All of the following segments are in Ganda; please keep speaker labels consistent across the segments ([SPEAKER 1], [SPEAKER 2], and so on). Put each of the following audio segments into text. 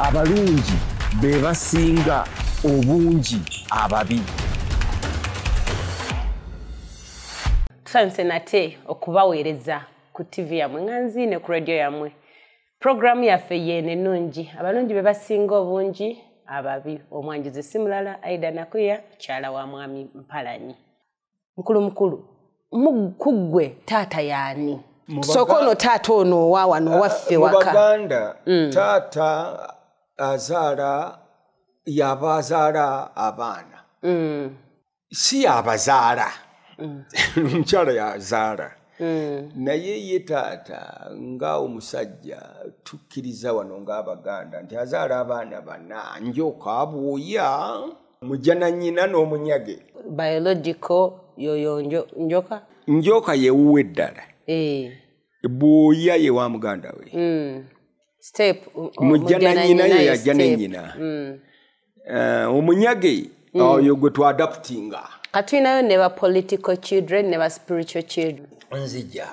[SPEAKER 1] abalungi be basinga obungi ababi.
[SPEAKER 2] Tusanse nate okubaweereza ku TV yamwe nganzine ku radio yamwe. Programu yaffe yene nungi abalungi be basinga obungi ababi. Omwanjize simulala Aida Nakuya kyala wa mwami Mpalanyi. Mukulu mugugwe tata yani. Sokono tata ono wawa no waffe waka.
[SPEAKER 3] Mubaganda tata azala yabazala abana. Si abazaala. Mchala ya zara. Naye ye tata nga omusajja tukkiriza wano nga Abaganda nti azaala abaana bana njoka abuya mujana nyina n'omunyage.
[SPEAKER 2] Biological yoyo njoka?
[SPEAKER 3] Njoka yewuwe ddala. Buya ye wa muganda we.
[SPEAKER 2] Step
[SPEAKER 3] mujana nyina ye yajana nyina. Omunyage oyo gwe twadaptinga.
[SPEAKER 2] Katwinayo never political children, never spiritual children.
[SPEAKER 3] Nzija.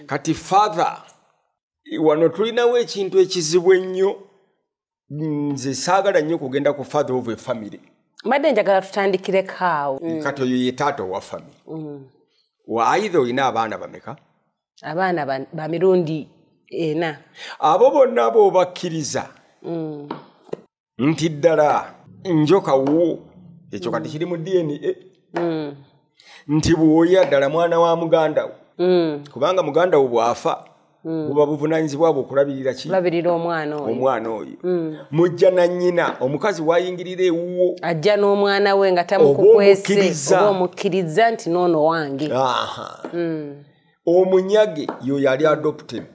[SPEAKER 3] Kati father wano tulinawo ekintu ekizibu ennyo nze saagala nnyo kugenda ku father of a family.
[SPEAKER 2] Mbadde njagala tutandikire kaawo.
[SPEAKER 3] Kati oyo ye taata wa family. Waayitha olina abaana bameka?
[SPEAKER 2] Abaana ba mirundi ena.
[SPEAKER 3] Abo bonna abo bakkiriza nti ddala njoka wo ekyo kati kiri mu DNA. Nti bwoya ddala mwana wa muganda wo. Kubanga muganda wo bwafa buba buvunaanyizibwa bwo okulabirira ki?
[SPEAKER 2] Kulabirira omwana oyo.
[SPEAKER 3] Omwana oyo. Mujja na nnyina omukazi wayingirira ewuwo.
[SPEAKER 2] Ajja n'omwana we nga tamukukwese oba omukkiriza nti noono wange.
[SPEAKER 3] Omunyage yo yali adopted.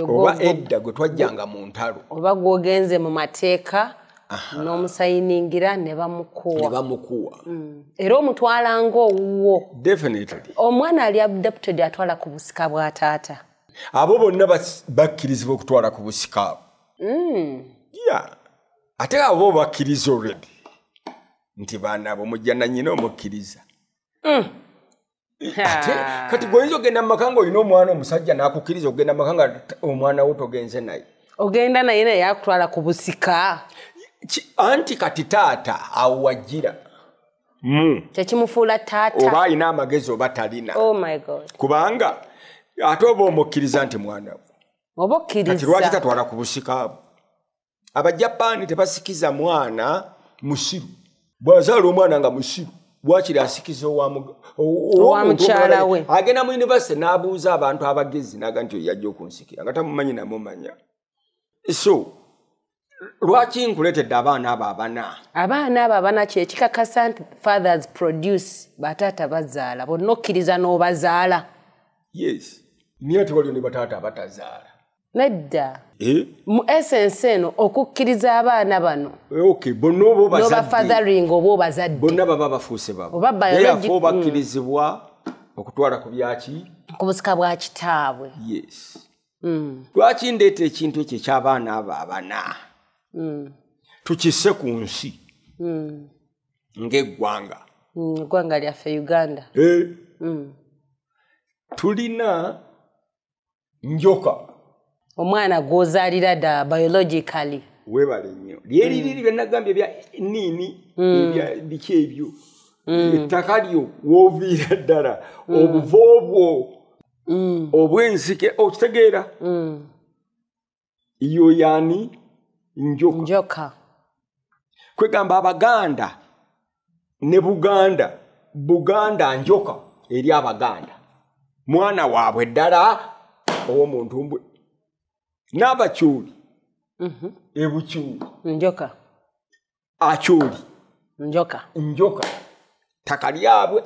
[SPEAKER 3] Oba edda gwe twajjanga mu ntalo.
[SPEAKER 2] Oba gwogenze mu mateeka. N'omusayiningira ne bamukuwa. Era omutwala ng'owuwo.
[SPEAKER 3] Definitely.
[SPEAKER 2] Omwana ali adopted atwala ku busika bwa taata.
[SPEAKER 3] Abo bonna bakkirizibwa okutwala ku busika. Yeah. Ate abo bakkiriza already. Nti baana abo mujja na nnyina omukkiriza. Ate kati goyinza ogenda mu maka nga olina omwana omusajja n'akukkiriza ogenda mu maka nga omwana wo togenze naye.
[SPEAKER 2] Ogenda naye naye akutwala ku busika.
[SPEAKER 3] Anti kati taata awajira.
[SPEAKER 2] Kyekimufuula taata.
[SPEAKER 3] Oba alina amagezi oba talina.
[SPEAKER 2] Oh my God.
[SPEAKER 3] Kubanga ate oba omukkiriza nti mwana we.
[SPEAKER 2] Oba okkiriza.
[SPEAKER 3] Kati lwaki tatwala ku busika abo? Abajapani tebasikiza mwana musiru. Bw'azaala omwana nga musiru. Bwakiri asikiza owa mukyala we. Agenda mu university n'abuuza abantu abagezi n'aga nti yajja okunsikira nga tamumanyi namumanya. So lwaki nkuleetedde abaana abo abana?
[SPEAKER 2] Abaana abo abana kyekikakasa nti fathers produce bataata bazaala bonna okkiriza n'obazaala.
[SPEAKER 3] Yes. Niye tewaliyo ne bataata abatazaala.
[SPEAKER 2] Nedda. Mu essence eno okukkiriza abaana bano.
[SPEAKER 3] Okay, bonna oba bazadde.
[SPEAKER 2] Noba fathering oba bazadde.
[SPEAKER 3] Bonna baba bafuuse babo.
[SPEAKER 2] Oba biological.
[SPEAKER 3] Oba bakkirizibwa okutwala ku byaki?
[SPEAKER 2] Ku busika bwa kitaabwe.
[SPEAKER 3] Yes. Lwaki ndeeta ekintu ekyo eky'abaana abo abana? Tukisse ku nsi. Ng'eggwanga.
[SPEAKER 2] Eggwanga lyaffe Uganda.
[SPEAKER 3] Tulina njoka. Omwana
[SPEAKER 2] gw'ozaalira dda biologically.
[SPEAKER 3] Weebale nnyo. Lyeriri bye nagambye bya nini ebya biki ebyo. Ettaka lyo wooviira ddala obuva obwo obw'ensike okitegeera. Iyo yani njoka. Kwegamba Abaganda ne Buganda njoka eri Abaganda. Mwana waabwe ddala ow'omuntu mbwe. N'Abakyoli. Ebukyuli.
[SPEAKER 2] Njoka.
[SPEAKER 3] Akyoli.
[SPEAKER 2] Njoka.
[SPEAKER 3] Ttaka lyabwe.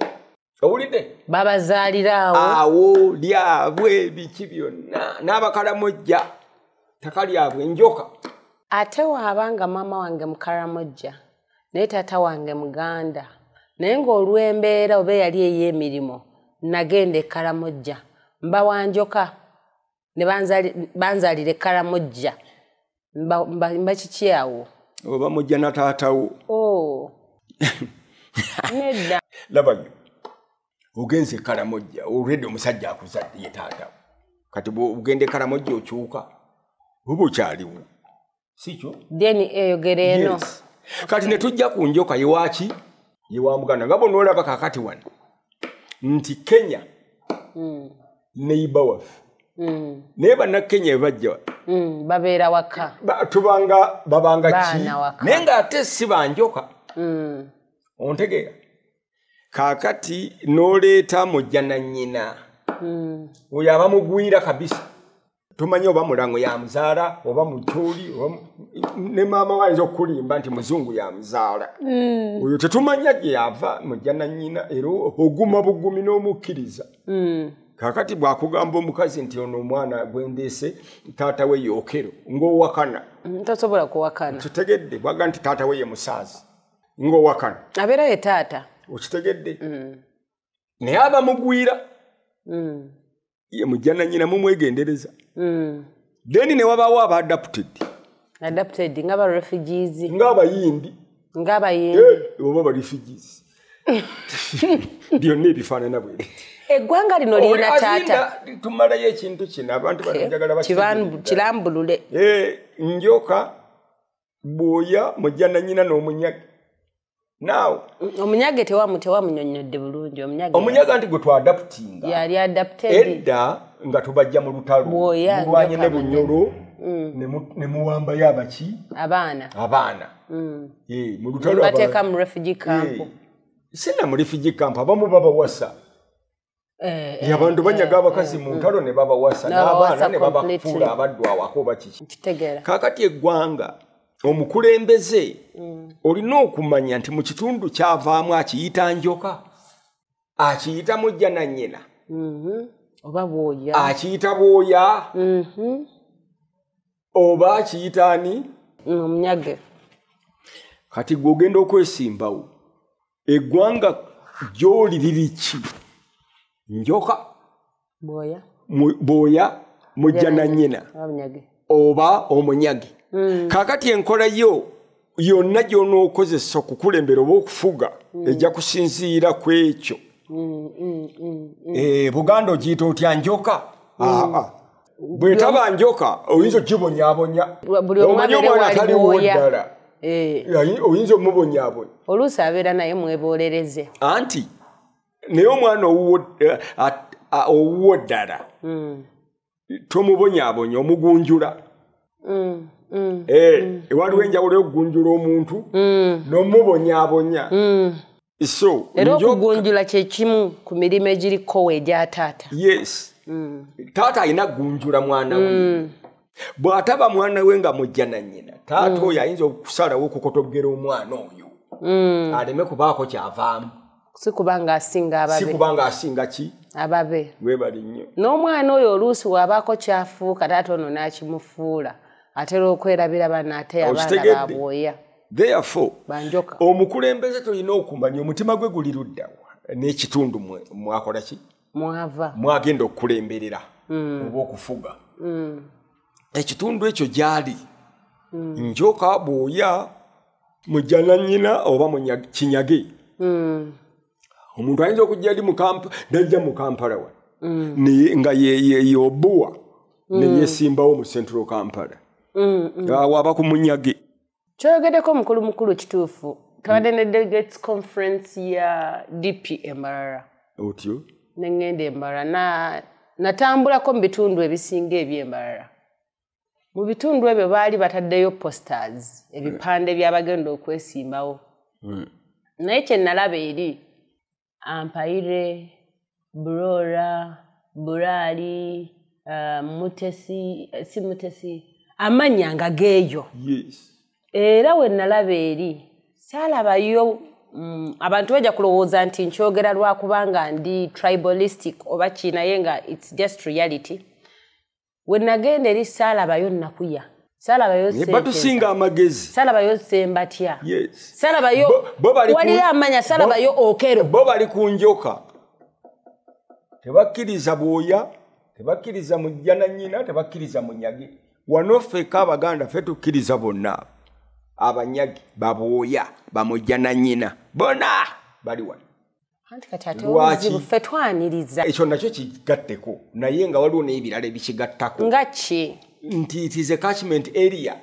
[SPEAKER 3] Owulidde?
[SPEAKER 2] Babazaalirawo.
[SPEAKER 3] Awo lyabwe biki byonna. N'Abakaramojja. Ttaka lyabwe njoka.
[SPEAKER 2] Ate waabanga mama wange Mukaramojja naye taata wange Muganda naye ng'olw'embeera oba yali ey'emirimu nagenda e Karamojja mba wa njoka ne banzaalira e Karamojja mba kiki awo?
[SPEAKER 3] Oba mujja na taata wo.
[SPEAKER 2] Nedda.
[SPEAKER 3] Labayo. Ogenze Karamojja already omusajja akuzadde ye taata. Kati bw'ogende Karamojja okyuka. Oba okyaliwo. Sikyo?
[SPEAKER 2] Then eyogere eno.
[SPEAKER 3] Yes. Kati ne tujja ku njoka yewaaki yewa Muganda nga bonna olaba kakati wano nti Kenya neighbor waffe naye bannakenya bajja
[SPEAKER 2] babeera waka
[SPEAKER 3] tubanga babanga ki naye ng'ate si banjoka ontegeera kakati n'oleeta mujja na nnyina oyo aba mugwira kabisa tumanyi oba mulango ya muzaala oba mukyoli ne maama wayinza okulimba nti muzungu ya muzaala oyo tetumanya gye yava mujja na nnyina era oguma bugumi n'omukkiriza kakati bw'akugamba omukazi nti ono omwana gwendeese taata we yookero ng'owakana
[SPEAKER 2] tasobola kuwakana
[SPEAKER 3] kitegedde bwaga nti taata we ye musaazi ng'owakana
[SPEAKER 2] abeera ye taata
[SPEAKER 3] okitegedde naye aba mugwira ye mujja na nnyina mumwegendereza then ne wabaawo aba adapted
[SPEAKER 2] ng'aba refugees
[SPEAKER 3] ng'abayindi oba ba refugees byonna ebifaanana bwe
[SPEAKER 2] eggwanga lino lirina taata
[SPEAKER 3] tumalayo ekintu kino abantu banjagala
[SPEAKER 2] kirambulule
[SPEAKER 3] njoka bwoya mujja na nnyina n'omunyage naawe
[SPEAKER 2] omunyage tewamunyonyodde bulungi
[SPEAKER 3] omunyaga nti gwe twadaputinga
[SPEAKER 2] yali adapted
[SPEAKER 3] edda nga tubajja mu lutalo mulwanye ne bunyolo ne muwambayo abaki abaana mu lutalo
[SPEAKER 2] bateeka mu refugee camp
[SPEAKER 3] sina mu refugee camp abamu babawasa abantu banyaga abakazi mu ntalo ne babawasa n'abaana ne babafuula abaddu awako oba kiki kakati eggwanga omukulembeze olina okumanya nti mu kitundu kyavaamu akiyita njoka akiyita mujja na nnyina
[SPEAKER 2] oba bwoya
[SPEAKER 3] akiyita bwoya oba akiyita ani
[SPEAKER 2] omunyage
[SPEAKER 3] kati gwe ogenda okwesimbawo eggwanga gy'oli liri ki njoka bwoya mujja na nnyina oba omunyage kakati enkola yo yonna gy'onookozesa okukulembera oba okufuga ejja kusinziira ku ekyo Buganda ogiyita otya njoka bwetaba njoka oyinza okibonyaabonya omanyi omwana ataliwo ddala oyinza omubonyaabonya
[SPEAKER 2] oluusi abeera naye mwebolereze
[SPEAKER 3] anti naye omwana owuwo ddala tomubonyaabonya omugunjula waliwo enjawulo y'okugunjula omuntu n'omubonyaabonya so
[SPEAKER 2] era okugunjula kyekimu ku mirimu egiriko egya taata
[SPEAKER 3] yes taata alina gunjula mwana we bw'ataba mwana we nga mujja na nnyina taata oyo ayinza okusalawo okukotogera omwana oyo aleme kubaako kyavaamu
[SPEAKER 2] si kubanga
[SPEAKER 3] asinga ki
[SPEAKER 2] ababe
[SPEAKER 3] webali nnyo
[SPEAKER 2] n'omwana oyo oluusi waabaako kyafuuka taata ono n'akimufuula atera okwerabira banaate abaana babwoya
[SPEAKER 3] therefore omukulembeze tolina okumanya omutima gwe guli luddawa n'ekitundu mwakola ki mwagenda okukulemberera oba okufuga ekitundu ekyo gyali njoka bwoya mujja na nnyina oba kinyage omuntu ayinza okujja eri najja mu Kampala wa nga yeobuwa neyesimbawo mu Central Kampala waba ku munyage
[SPEAKER 2] kyoyogeddeko mukulu kituufu twadde ne delegates conference ya DP Embarara
[SPEAKER 3] otyo
[SPEAKER 2] nengenda Embarara natambulako mu bitundu ebisinga eby'Embarara mu bitundu ebyo baali bataddeyo posters ebipande by'abagenda okwesimbawo naye kye nalaba eri Ampaire Burora Burali Mutesi amanya nga geeyo era we nalaba eri saalabayo abantu bajja kulowooza nti nkyogera lwakubanga ndi tribalistic oba kinaye nga it's just reality we nagenda eri saalabayo nakuya
[SPEAKER 3] batusinga amagezi
[SPEAKER 2] saalabayo sembatya saalabayo walira amanya saalabayo okero
[SPEAKER 3] bo bali ku njoka tebakkiriza bwoya tebakkiriza mujja na nnyina tebakkiriza munyage wano ffeka Abaganda ffe tukkiriza bonna abanyagi babwoya bamujja na nnyina bonna bali wano
[SPEAKER 2] anti kati ate obuzibu ffe twaniriza
[SPEAKER 3] ekyo nakyo kigatteko naye nga waliwo n'ebirala ebikigattako
[SPEAKER 2] nga ki
[SPEAKER 3] nti it is a catchment area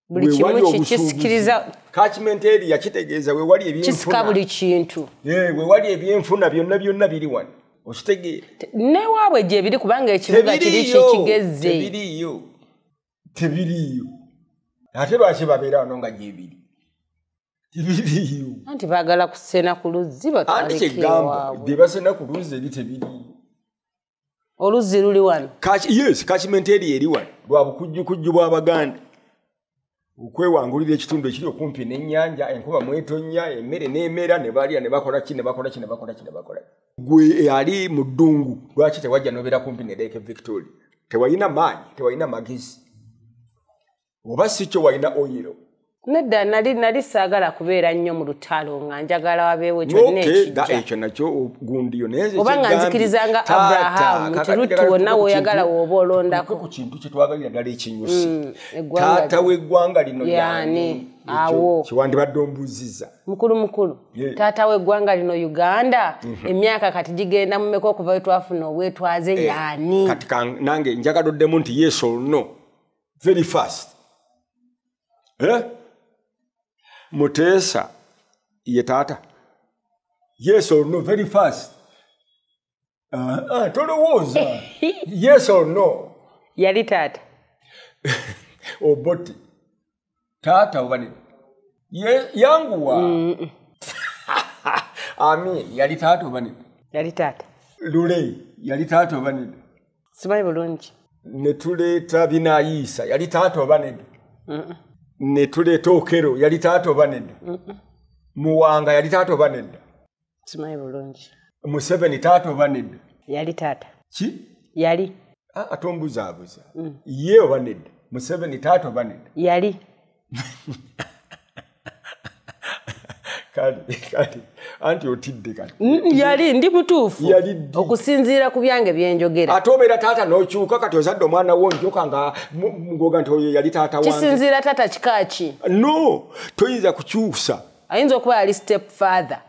[SPEAKER 2] buli kimu kisikiriza
[SPEAKER 3] catchment area kitegeeza we wali ebyenfuna
[SPEAKER 2] kisika buli kintu
[SPEAKER 3] we wali ebyenfuna byonna biri wano okitegeera
[SPEAKER 2] ne waabwe gye biri kubanga ekibuga kiri kigezze
[SPEAKER 3] tebiriyo ate lwaki babeera wano nga gyebiri tebiriyo
[SPEAKER 2] anti baagala kusena ku luzzi
[SPEAKER 3] batwalekewabwe bye basena ku luzzi eri tebiriyo
[SPEAKER 2] oluzzi luli wano
[SPEAKER 3] yes catchment area eri wano lwa bukujjukujju bw'Abaganda okwewangulira ekitundu ekiri okumpi n'ennyanja enkuba mwetonya emmere n'emera ne balya ne bakola ki gwe ali mu ddungu lwaki tewajja nobeera kumpi ne Lake Victoria tewalina maanyi tewalina magezi oba si kyo walina oyiro
[SPEAKER 2] nedda nali saagala kubeera nnyo mu lutalo nga njagala wabeewo kyonna
[SPEAKER 3] ekyo nakyo gundiyo
[SPEAKER 2] oba nga nzikirizanga Abrahamu nti Lutti wonna w'oyagala w'oba olondako
[SPEAKER 3] ku kintu kye twagalira ddala ekinyusi taata w'eggwanga lino
[SPEAKER 2] yaani awo
[SPEAKER 3] kiwandibadde ombuuziza
[SPEAKER 2] mukulu taata w'eggwanga lino Uganda emyaka kati gigenda mu meka okuva we twafuna obwetwaze yaani
[SPEAKER 3] kati nange njagala oddemu nti yes or no very fast Mutesa ye taata yes or no very fast tolowooza yes or no
[SPEAKER 2] yali taata
[SPEAKER 3] oboti taata obani yanguwa ami yali taata obani
[SPEAKER 2] yali taata
[SPEAKER 3] lule yali taata obani
[SPEAKER 2] simanyi bulungi
[SPEAKER 3] ne tuleeta Binaayisa yali taata obani ne tuleeta Okero yali taata oba nedda Muwanga yali taata oba nedda
[SPEAKER 2] simanyi bulungi
[SPEAKER 3] Museveni taata oba nedda
[SPEAKER 2] yali taata
[SPEAKER 3] ki
[SPEAKER 2] yali
[SPEAKER 3] ate ombuzaabuza ye oba nedda Museveni taata oba nedda
[SPEAKER 2] yali
[SPEAKER 3] kale anti otidde kati
[SPEAKER 2] yali ndi mutuufu okusinziira ku byange byenjogera
[SPEAKER 3] ate obeera taata n'okyuka kati ozadde omwana wo njoka nga ngoga nti oyo yali taata wange
[SPEAKER 2] kisinziira taata kikaaki
[SPEAKER 3] no toyinza kukyusa
[SPEAKER 2] ayinza okuba yali step father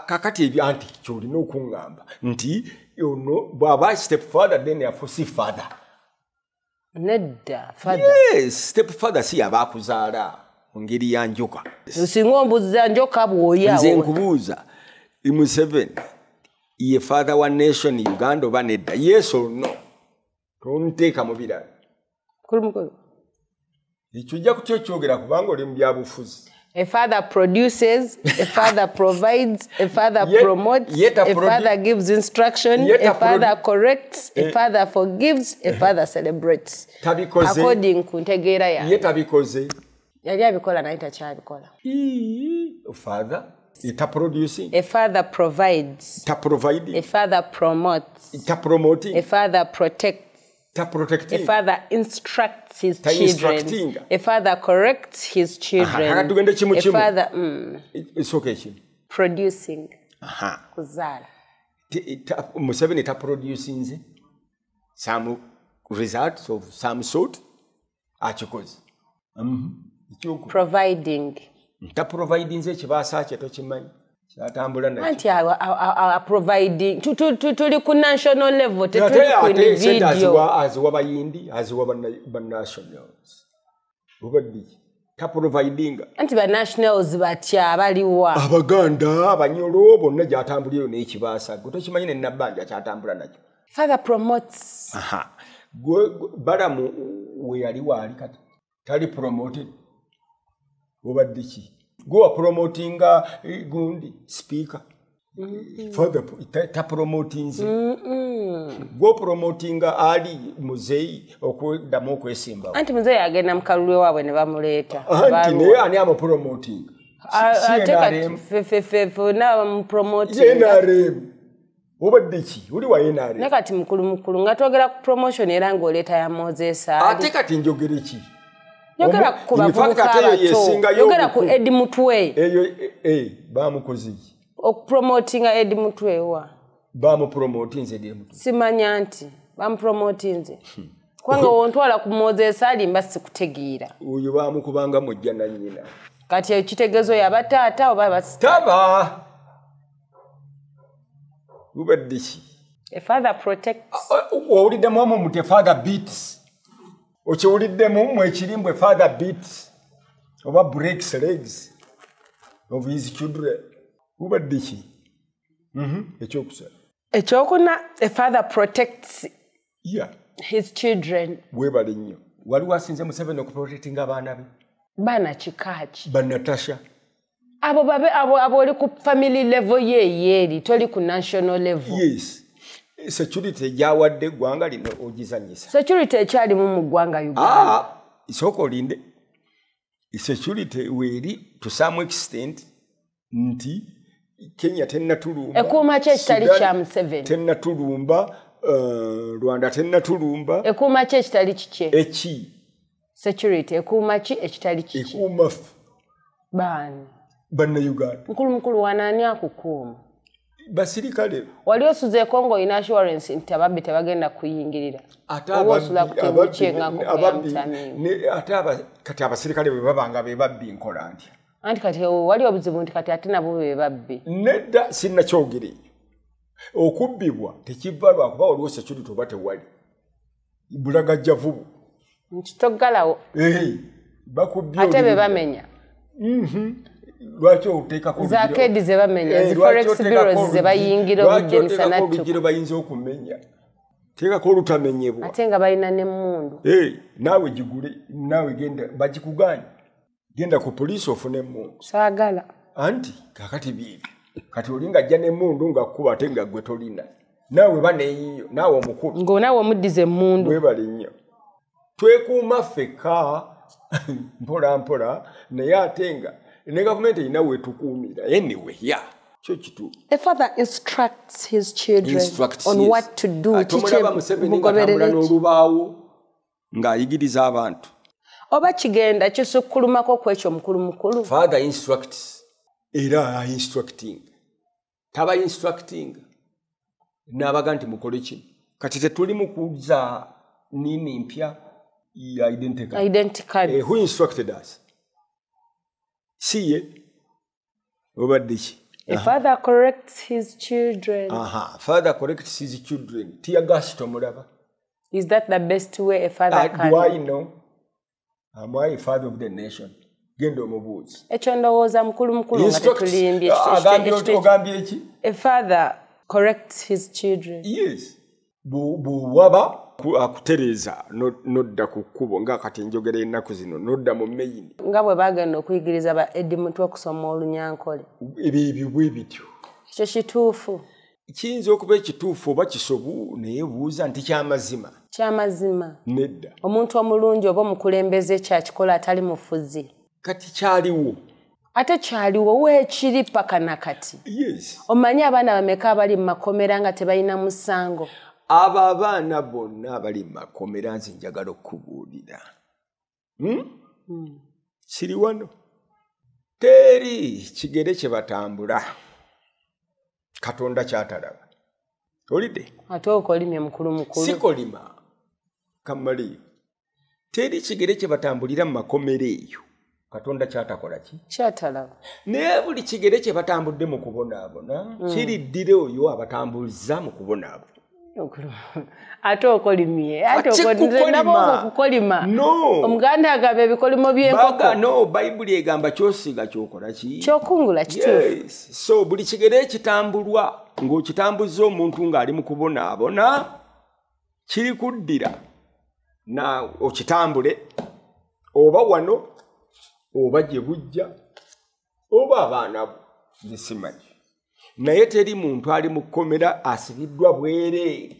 [SPEAKER 3] kakati ebyo anti kyolina okuŋŋamba nti ono bw'aba step father then yafu si father
[SPEAKER 2] nedda father
[SPEAKER 3] yes step father si yaba akuzaala ngeri ya njoka
[SPEAKER 2] singa ombuuza njoka bw'oyawo
[SPEAKER 3] nze nkubuuza Museveni ye father wa nation Uganda oba nedda yes or no tonteeka mu birala
[SPEAKER 2] mukulu
[SPEAKER 3] ekyo ojja kukyogera kubanga oli mu byabufuzi
[SPEAKER 2] a father produces, a father provides, a father promotes, a father gives instruction, a father corrects, a father forgives, a father celebrates. According to ntegeera ya.
[SPEAKER 3] Ye tabikoze.
[SPEAKER 2] Yali abikola naye takyabikola.
[SPEAKER 3] Father ita producing.
[SPEAKER 2] A father provides.
[SPEAKER 3] Ta providing.
[SPEAKER 2] A father promotes.
[SPEAKER 3] Ita promoting.
[SPEAKER 2] A father protects.
[SPEAKER 3] Ta protecting.
[SPEAKER 2] A father instructs his children. A father corrects his children. A father
[SPEAKER 3] it's okay.
[SPEAKER 2] Producing. Kuzala.
[SPEAKER 3] Museveni ta producing some results of some sort. Achikoze.
[SPEAKER 2] Providing.
[SPEAKER 3] Ta providing ze kibasa kye tokimanyi. Kyatambula nakyo.
[SPEAKER 2] Anti providing tuli ku national level tetuli ku individual.
[SPEAKER 3] Aziwa bayindi, aziwa ba nationals. Ubaddi. Ta providing.
[SPEAKER 2] Anti ba nationals batya baliwa.
[SPEAKER 3] Abaganda abanyolo bonna gyatambulira n'ekibasa. Tokimanyi ne nabbanja kyatambula nakyo.
[SPEAKER 2] Father promotes.
[SPEAKER 3] Balamu we yali waali kati. Tali promoted. Ubaddi ki. Go a promoting gundi speaker. Father ta promoting go promoting ali muzei okuddamu okwesimba.
[SPEAKER 2] Anti muzei agenda mukalulwe waabwe ne bamuleeta.
[SPEAKER 3] Anti ne ani ama promoting.
[SPEAKER 2] Ateka fe na promoting.
[SPEAKER 3] NRM. Obadde ki uli wa NRM.
[SPEAKER 2] Ne kati mukulu nga twogera ku promotion era ng'oleeta ya Moses ali.
[SPEAKER 3] Ate kati njogere ki.
[SPEAKER 2] Yogera ku bavubuka abato. Yogera ku Eddie Mutwe.
[SPEAKER 3] Eyo bamukoze ki.
[SPEAKER 2] Okupromotinga Eddie Mutwe wa.
[SPEAKER 3] Bamupromotinze Eddie Mutwe.
[SPEAKER 2] Simanya nti bamupromotinze. Kwanga wontwala ku Moses ali mbasi kutegeera.
[SPEAKER 3] Oyo bamukubanga mujja na nnyina.
[SPEAKER 2] Kati ekitegezo yabataata oba basita.
[SPEAKER 3] Taba. Ubadde ki.
[SPEAKER 2] A father protects.
[SPEAKER 3] Owuliddemu omwo muti father beats. Okiwuliddemu mu ekirimbwe father beats. oba breaks legs of his children. Ubadde ki? Ekyokusatu.
[SPEAKER 2] Ekyokuna, a father protects his children.
[SPEAKER 3] Weebale nnyo. Waliwo asinze Museveni okuprotectinga abaana be?
[SPEAKER 2] Baana kikaaki.
[SPEAKER 3] Banatasha.
[SPEAKER 2] Abo oli ku family level yeeri, toli ku national level.
[SPEAKER 3] Yes. Security gyawadde eggwanga lino ogizanyisa.
[SPEAKER 2] Security ekyalimu mu ggwanga Uganda.
[SPEAKER 3] Isooka olinde. Security weeri to some extent nti Kenya tennatulumba.
[SPEAKER 2] Ekuuma kye ekitali kya Museveni.
[SPEAKER 3] Tennatulumba. Rwanda tennatulumba.
[SPEAKER 2] Ekuuma kye ekitali kikye.
[SPEAKER 3] Eki.
[SPEAKER 2] Security ekuuma ki ekitali kikye.
[SPEAKER 3] Ekuuma
[SPEAKER 2] baani.
[SPEAKER 3] Bannayuganda.
[SPEAKER 2] Mukulu wanaani akukuuma.
[SPEAKER 3] Basirikale.
[SPEAKER 2] Wali osuze Congo in assurance nti ababbi tebagenda kuyingirira.
[SPEAKER 3] Kati abasirikale bwe babanga be babbi nkola ntya.
[SPEAKER 2] Anti kati wali obuzibu nti kati ate nabo be babbi.
[SPEAKER 3] Nedda sinnakyogere. Okubbibwa tekiva lwakuba waliwo security oba tewali. Bulagajja vubu.
[SPEAKER 2] Nti toggalawo.
[SPEAKER 3] Bakubbi
[SPEAKER 2] ate be bamenya.
[SPEAKER 3] Lwaki oteeka ku
[SPEAKER 2] za kedi ze bamenya, zi forex bureaus ze bayingira obudde misanatu.
[SPEAKER 3] Lwaki oteeka bayinza okumenya. Teekako olutamenyebwa.
[SPEAKER 2] Ate nga balina n'emmundu.
[SPEAKER 3] Naawe gigule, naawe genda bagikuganya. Genda ku poliisi ofune emmundu.
[SPEAKER 2] Saagala.
[SPEAKER 3] Anti kakati bibi. Kati olinga ajja n'emmundu nga kuba ate nga gwe tolina. Naawe baneeyiyo, naawe omukulu.
[SPEAKER 2] Ng'onaawe omuddiza emmundu.
[SPEAKER 3] Weebale nnyo. Twekuuma ffekka mpola mpola naye ate nga ne gavumenti erina weetukuumira. Anyway, kyo kituufu.
[SPEAKER 2] A father instructs his children on what to do.
[SPEAKER 3] Tomulaba Museveni ng'atambula n'olubaawo ng'ayigiriza abantu.
[SPEAKER 2] Oba kigenda kisukkulumako ku ekyo mukulu.
[SPEAKER 3] Father instructs. Era instructing. Taba instructing. N'abaga nti mukole kino. Kati tetuli mu kuza nini mpya identity card. Who instructed us? See ye? Obadde ki?
[SPEAKER 2] A father corrects his children.
[SPEAKER 3] Father corrects his children. Tear gas tomulaba.
[SPEAKER 2] Is that the best way a father can?
[SPEAKER 3] Do I know? Am I a father of the nation? Gendo omubuuzi.
[SPEAKER 2] Ekyo ndowooza mukulu nga tetulimbye.
[SPEAKER 3] Ogambye eki?
[SPEAKER 2] A father corrects his children.
[SPEAKER 3] Yes. Buwaba akutereeza nodda ku kkubo nga kati njogera ennaku zino nodda mu meyini.
[SPEAKER 2] Nga bwe bagenda okuyigiriza ba Eddie Mutwe okusoma Olunyankole.
[SPEAKER 3] Ebyo bwe bityo.
[SPEAKER 2] Ekyo kituufu.
[SPEAKER 3] Kiyinza okuba ekituufu oba kisobu naye buuza nti kyamazima.
[SPEAKER 2] Kyamazima.
[SPEAKER 3] Nedda.
[SPEAKER 2] Omuntu omulungi oba omukulembeze kyakikola atali mufuzi.
[SPEAKER 3] Kati kyaliwo.
[SPEAKER 2] Ate kyaliwo weekiri paka nakati.
[SPEAKER 3] Yes.
[SPEAKER 2] Omanyi abaana bameka abali mu makomera nga tebalina musango.
[SPEAKER 3] Abo abaana bonna abali mu makomera nze njagala okubuulira. Kiri wano. Teri kigere kye batambula. Katonda kyatalaba. Olidde?
[SPEAKER 2] Ate okolimye mukulu.
[SPEAKER 3] Sikolima. Kamali. Teri kigere kye batambulira mu makomera eyo. Katonda kyatakola ki?
[SPEAKER 2] Kyatalaba.
[SPEAKER 3] Naye buli kigere kye batambudde mu kubonaabona kiriddire oyo abatambuliza mu kubonaabona.
[SPEAKER 2] Ate okolimye. Okukolima.
[SPEAKER 3] No.
[SPEAKER 2] Omuganda agamba ebikolimo by'enkoko.
[SPEAKER 3] No, Bayibuli egamba kyosiga kyokola ki?
[SPEAKER 2] Kyokungula kituufu.
[SPEAKER 3] Yes. So buli kigere ekitambulwa ng'okitambuza omuntu ng'ali mu kubonaabona kiri kuddira. Na okitambule oba wano oba gye bujja oba abaana bo nsimanyi. Naye teri muntu ali mu kkomera asibiddwa bwere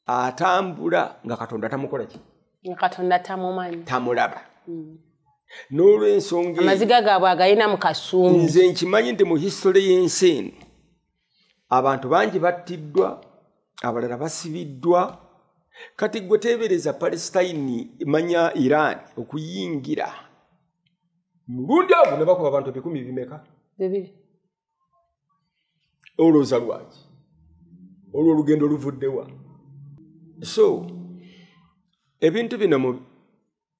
[SPEAKER 3] atambula nga Katonda tamukola ki?
[SPEAKER 2] Nga Katonda tamumanyi.
[SPEAKER 3] Tamulaba. N'olw'ensonga
[SPEAKER 2] amaziga gaabwe agayina mu kasungu.
[SPEAKER 3] Nze nkimanyi nti mu history y'ensi eno abantu bangi battiddwa, abalala basibiddwa. Kati gwe teebereza Palestine manya Iran okuyingira. Mulundi ago ne bakuba abantu 100 bimeka?
[SPEAKER 2] 2.
[SPEAKER 3] Olwoza lwaki? Olwo olugendo luvuddewa. So, ebintu bino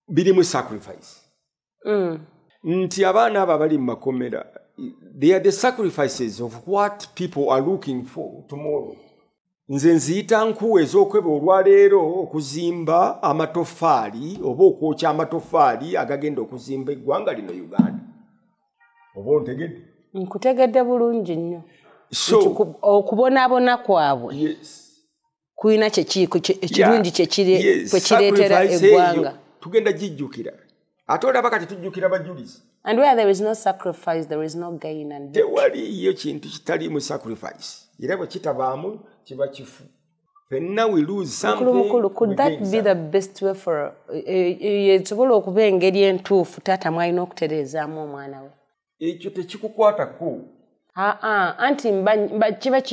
[SPEAKER 3] birimu sacrifice. Nti abaana abo abali mu makomera, they are the sacrifices of what people are looking for tomorrow. nze nziyita nkuwe ez'okweba olwaleero okuzimba amatoffaali oba okwokya amatoffaali agagenda okuzimba eggwanga lino Uganda. Oba ontegedde?
[SPEAKER 2] Nkutegedde bulungi nnyo.
[SPEAKER 3] So
[SPEAKER 2] okubonaabona kwabwe.
[SPEAKER 3] Yes.
[SPEAKER 2] Kuyina ekirungi kwe kireetera eggwanga.
[SPEAKER 3] Tugenda gijjukira. Ate olaba kati tujjukira bajulizi.
[SPEAKER 2] And where there is no sacrifice, there is no gain and
[SPEAKER 3] tewaliyo kintu kitaliimu sacrifice. Era bwe kitabaamu kiba kifu. Fenna we lose something.
[SPEAKER 2] Could that be the best way for esobola okuba engeri entuufu taata mwalina okutereezaamu omwana we?
[SPEAKER 3] Ekyo tekikukwatako.
[SPEAKER 2] Anti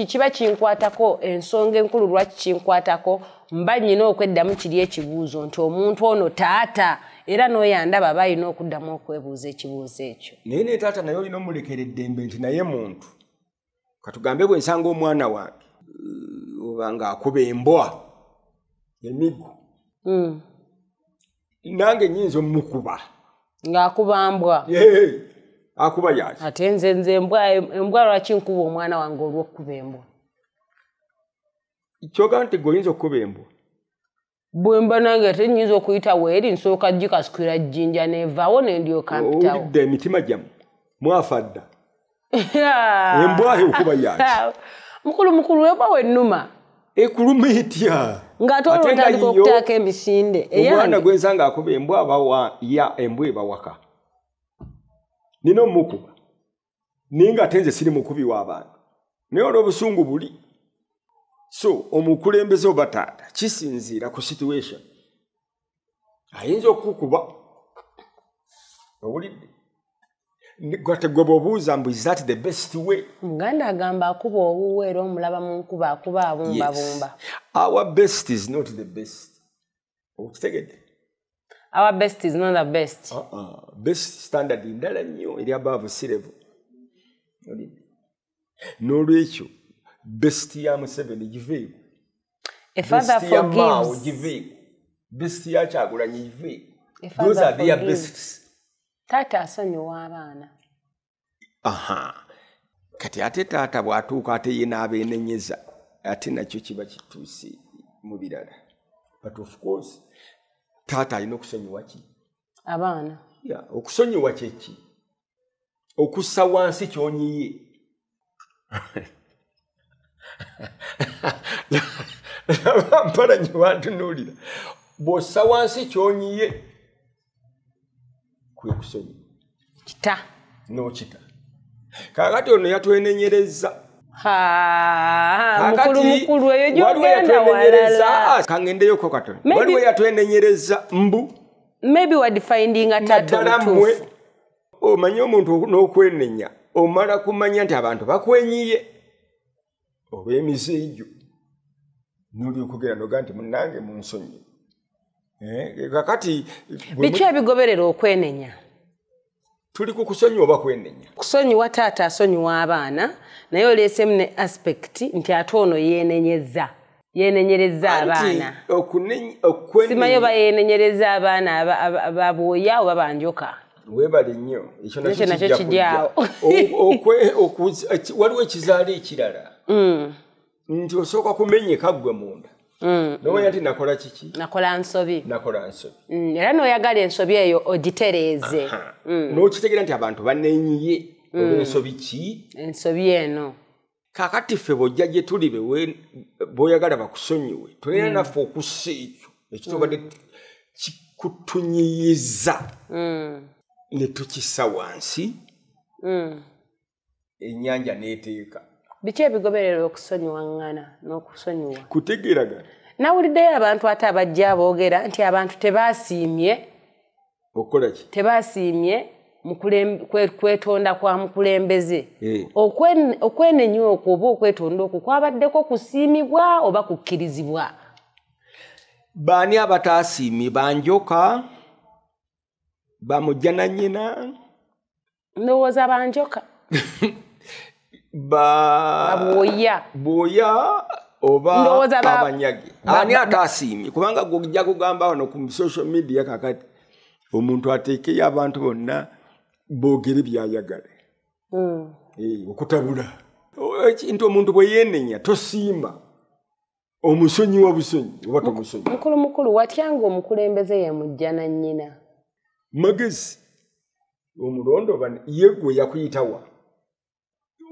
[SPEAKER 2] kiba kinkwatako ensonga enkulu lwaki kinkwatako mba nnyina okweddamu kiri ekibuuzo nti omuntu ono taata era n'oyandaba balina okuddamu okwebuuza ekibuuzo ekyo.
[SPEAKER 3] Naye ne taata naye olina omulekera eddembe nti naye muntu katugambe bwe nsanga omwana wange oba ng'akuba embwa emiggo nange nnyinza omukuba
[SPEAKER 2] ng'akuba mbwa
[SPEAKER 3] akuba yaki
[SPEAKER 2] ate nze embwa lwaki nkuba omwana wange olw'okkuba embwa
[SPEAKER 3] kyoga nti goyinza okukuba embwa
[SPEAKER 2] bwe mba nange ate nnyinza okuyita weeri nsooka gikasukira jjinja neevaawo ne ndyoka mpitawo.
[SPEAKER 3] Owulidde emitima gyammwe mwafa dda embwa okuba yaki
[SPEAKER 2] mukulu embwa wennuma
[SPEAKER 3] ekuluma etya
[SPEAKER 2] ng'ate olwo otandika okutaako emisinde
[SPEAKER 3] omwana gwe nsanga akuba embwa embwa ebawaka nina omukuba naye ng'ate nze siri mukubi w'abantu naye olw'obusungu buli. So omukulembeze oba taata kisinziira ku situation. Ayinza okukuba owulidde gwate gwe bw'obuuza mbu is that the best way?
[SPEAKER 2] Muganda agamba akuba owuwe era omulaba mu nkuba akuba abumbabumba.
[SPEAKER 3] Our best is not the best. Okitegedde?
[SPEAKER 2] Our best is not the best.
[SPEAKER 3] Best standard ndala nnyo eri above sea level. N'olwekyo best ya Museveni giveeko.
[SPEAKER 2] A father forgives.
[SPEAKER 3] Giveeko. Best ya Kyagulanyi giveeko. Those are their bests.
[SPEAKER 2] Taata asonyiwa abaana.
[SPEAKER 3] Kati ate taata bw'atuuka ate ye n'abeenenyeza ate nakyo kiba kituuse mu birala. But of course taata alina okusonyiwa ki?
[SPEAKER 2] Abaana.
[SPEAKER 3] Okusonyiwa kyeki? Okussa wansi kyonyiye. Mpala nyo wantunuulira. Bw'ossa wansi kyonyiye kwe kusonyiwa.
[SPEAKER 2] Kita.
[SPEAKER 3] N'okita. Kaakati ono yatwenenyereza.
[SPEAKER 2] Mukulu eyo gy'ogenda walala.
[SPEAKER 3] Kangendeyoko katono. Waliwo yatwenenyereza mbu.
[SPEAKER 2] Maybe we're defining a tattoo omutuufu.
[SPEAKER 3] Omanyi omuntu n'okwenenya. Omala kumanya nti abantu bakwenyiye. Oba emizeejo. N'oli okugera noga nti munnange munsonyi. Kakati
[SPEAKER 2] biki ebigoberera okwenenya?
[SPEAKER 3] Tuli ku kusonyiwa oba kwenenya?
[SPEAKER 2] Kusonyiwa taata asonyiwa abaana naye oleesemu ne aspect nti ate ono yeenenyereza abaana. Simanyi oba yeenenyereza abaana ababwoya oba banjoka.
[SPEAKER 3] Weebale nnyo ekyo
[SPEAKER 2] nakyo kijjawo.
[SPEAKER 3] Waliwo ekizaala ekirala nti osooka kumenyeka ggwe munda. Nomanya nti nakola kiki?
[SPEAKER 2] Nakola nsobi. Era n'oyagala ensobi eyo ogitereeze.
[SPEAKER 3] N'okitegeera nti abantu banenyiye olw'ensobi ki?
[SPEAKER 2] Ensobi eno.
[SPEAKER 3] Kaakati ffe bw'ojja gye tuli bw'oyagala bakusonyiwe tulina naffe okussa ekyo ekitobadde kikutunyiyiza ne tukissa wansi ennyanja n'eteeka.
[SPEAKER 2] Biki ebigoberera okusonyiwaŋŋana n'okusonyiwa?
[SPEAKER 3] Kutegeeragana.
[SPEAKER 2] Nawuliddeyo abantu ate abajja boogera nti abantu tebaasiimye.
[SPEAKER 3] Okukola ki?
[SPEAKER 2] Tebaasiimye kwetonda kwa mukulembeze. Okwenenya okwo oba okwetonda okwo kwabaddeko kusiimibwa oba kukkirizibwa?
[SPEAKER 3] Baani abataasiimye? Banjoka? Bamujja na nnyina?
[SPEAKER 2] Ndowooza banjoka.
[SPEAKER 3] Bwoya oba abanyage. Ani ataasiimye? Kubanga gojja kugamba wano ku social media kakati omuntu ateekeyo abantu bonna boogere byayagala. Okutabula. Nti omuntu bwe yeenenya tosiima. omusonyi wa busonyi oba omusonyi
[SPEAKER 2] mukulu watyanga omukulembeze ye mujja na nnyina
[SPEAKER 3] magezi omulondo bane yegwe yakuyitawa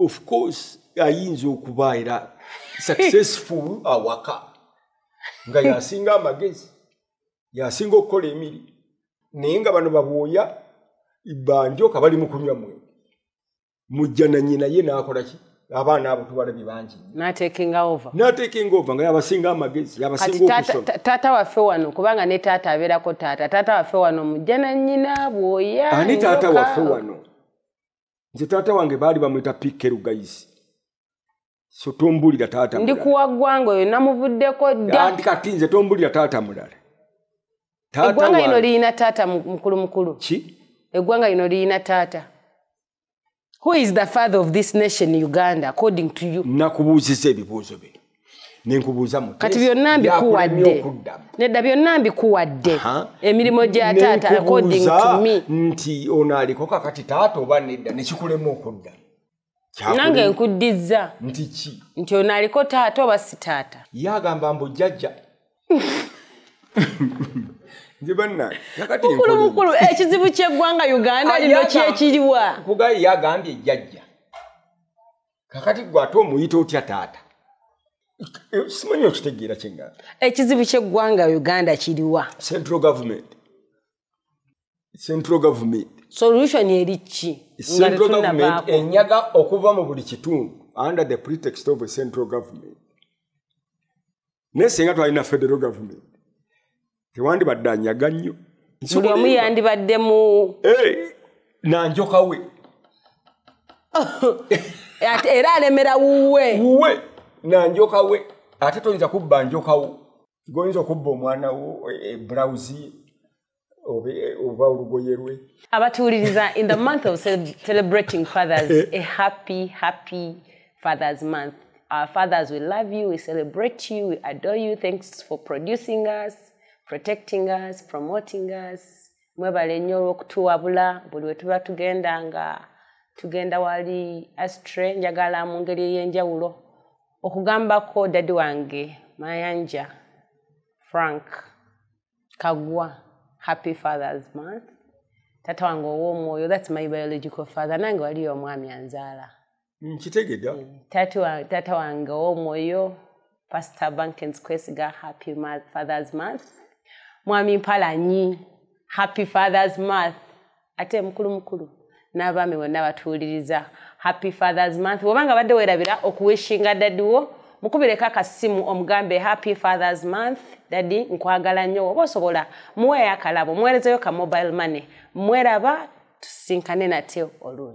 [SPEAKER 3] of course ayinza okuba era successful awaka nga yasinga amagezi yasinga okukola emiri naye nga bano babwoya banjoka bali mu kunywa mwe mujja na nnyina ye n'akola ki abaana abo tubalabye bangi
[SPEAKER 2] n'atekinga over
[SPEAKER 3] nga yabasinga amagezi yabasinga okusoma
[SPEAKER 2] taata waffe wano kubanga ne taata abeerako taata waffe wano mujja na nnyina bwoya
[SPEAKER 3] ani taata waffe wano nze taata wange baali bamwita Pikeru guys so tombulira taata
[SPEAKER 2] ndi kuwaggwanga oyo namuvuddeko dda
[SPEAKER 3] kati nze tombulira taata mulala
[SPEAKER 2] eggwanga lino lirina taata mukulu
[SPEAKER 3] ki
[SPEAKER 2] eggwanga lino lirina taata. Who is the father of this nation, Uganda, according to you?
[SPEAKER 3] Nakubuuziza ebibuuzo bye. Nenkubuuza mu.
[SPEAKER 2] Kati byonna mbikuwadde. Nedda byonna mbikuwadde. Emirimu gya taata according to me.
[SPEAKER 3] Nti ono aliko kakati taata oba nedda ne kikulema okudda.
[SPEAKER 2] Nange nkuddiza.
[SPEAKER 3] Nti ki?
[SPEAKER 2] Nti ono aliko taata oba si taata.
[SPEAKER 3] Yagamba mbu jjajja.
[SPEAKER 2] Mukulu ekizibu ky'eggwanga Uganda lino kyekiriwa
[SPEAKER 3] kugayi yagambye jjajja kakati gwe ate omuyita otya taata simanyi okitegeera kyengamba
[SPEAKER 2] ekizibu ky'eggwanga Uganda kiriwa
[SPEAKER 3] central government
[SPEAKER 2] solution eri ki
[SPEAKER 3] central government enyaga okuva mu buli kitundu under the pretext of a central government nesenga twalina federal government Tewandi badanyaga nnyo.
[SPEAKER 2] Buli omu yandibadde mu
[SPEAKER 3] nanjoka we.
[SPEAKER 2] Era alemera wuwe.
[SPEAKER 3] Nanjoka we. Ate toyinza kubba njoka wo. Goyinza okubba omwana wo blouse oba olugoye lwe.
[SPEAKER 2] Abatuuliriza in the month of celebrating fathers, a happy Father's Month. Our fathers, we love you, we celebrate you, we adore you. Thanks for producing us. Protecting us, promoting us. Mwebale nnyo olw'okutuwabula buli we tuba tugenda wali Astre njagala mu ngeri ey'enjawulo okugambako daddy wange Mayanja Frank Kagwa happy Father's Month. Tata wange ow'omwoyo, that's my biological father. Nange waliyo omwami anzaala.
[SPEAKER 3] Nkitegedde.
[SPEAKER 2] Tata wange ow'omwoyo Pastor Bankens Kwesiga happy Father's Month. Mwami Mpalanyi happy Father's Month. Ate mukulu n'abaami bonna batuuliriza happy Father's Month. Wabanga badde weerabira okuwishinga daddy wo mukubireko akasimu omugambe happy Father's Month. Daddy nkwagala nnyo oba osobola muweeyo akalabo muweerezeyo ka mobile money mweraba tusinkane nate olungi.